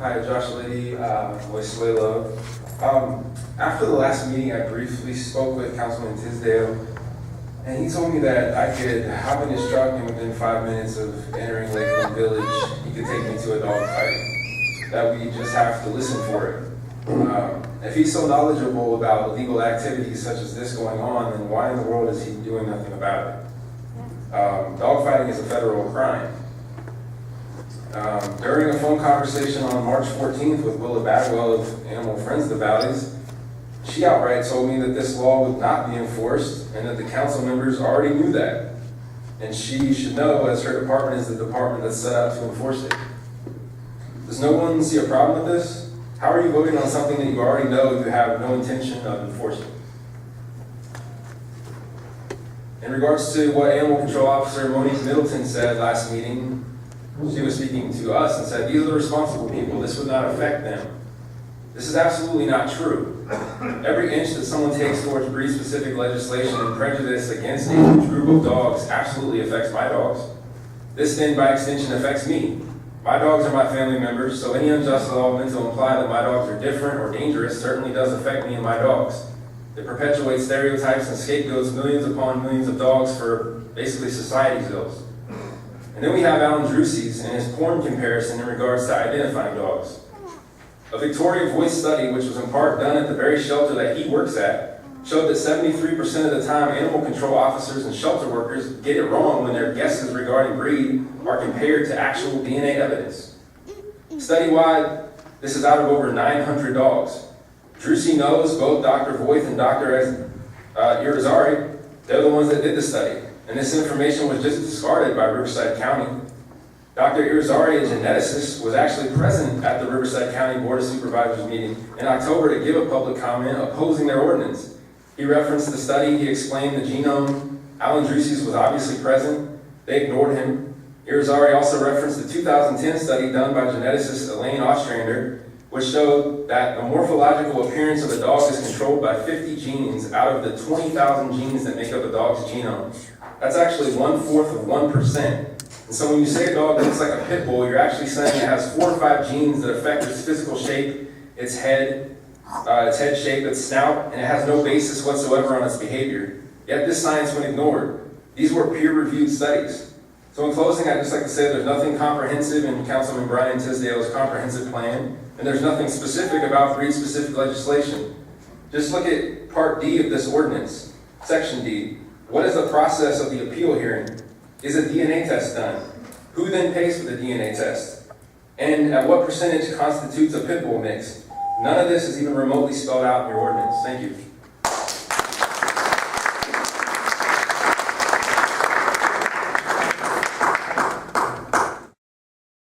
Hi, Josh Liddy, voice Love. After the last meeting, I briefly spoke with Councilman Tisdale, and he told me that I could hop in his truck and within 5 minutes of entering Lakeland Village, he could take me to a dog fight. That we just have to listen for it. If he's so knowledgeable about illegal activities such as this going on, then why in the world is he doing nothing about it? Dogfighting is a federal crime. During a phone conversation on March 14th with Willa Bagwell of Animal Friends of the Valleys, she outright told me that this law would not be enforced and that the council members already knew that. And she should know, as her department is the department that's set out to enforce it. Does no one see a problem with this? How are you voting on something that you already know you have no intention of enforcing? In regards to what Animal Control Officer Monique Middleton said last meeting, she was speaking to us and said, these are the responsible people, this would not affect them. This is absolutely not true. Every inch that someone takes towards breed-specific legislation and prejudice against a huge group of dogs absolutely affects my dogs. This then, by extension, affects me. My dogs are my family members, so any unjust law meant to imply that my dogs are different or dangerous certainly does affect me and my dogs. It perpetuates stereotypes and scapegoats millions upon millions of dogs for basically society's ills. And then we have Alan Drusi's and his porn comparison in regards to identifying dogs. A Victoria Voice study, which was in part done at the very shelter that he works at, showed that 73% of the time animal control officers and shelter workers get it wrong when their guesses regarding breed are compared to actual DNA evidence. Study-wide, this is out of over 900 dogs. Drusi knows both Dr. Voith and Dr. Irizarry. They're the ones that did the study. And this information was just discarded by Riverside County. Dr. Irizarry, a geneticist, was actually present at the Riverside County Board of Supervisors meeting in October to give a public comment opposing their ordinance. He referenced the study, he explained the genome. Alan Drusi's was obviously present. They ignored him. Irizarry also referenced the 2010 study done by geneticist Elaine Ostrander, which showed that the morphological appearance of a dog is controlled by 50 genes out of the 20,000 genes that make up a dog's genome. That's actually 1/4 of 1%. And so when you say a dog looks like a pit bull, you're actually saying it has 4 or 5 genes that affect its physical shape, its head shape, its snout, and it has no basis whatsoever on its behavior. Yet this science went ignored. These were peer-reviewed studies. So in closing, I'd just like to say there's nothing comprehensive in Councilman Brian Tisdale's comprehensive plan, and there's nothing specific about breed-specific legislation. Just look at Part D of this ordinance, Section D. What is the process of the appeal hearing? Is a DNA test done? Who then pays for the DNA test? And at what percentage constitutes a pit bull mix? None of this is even remotely spelled out in your ordinance. Thank you.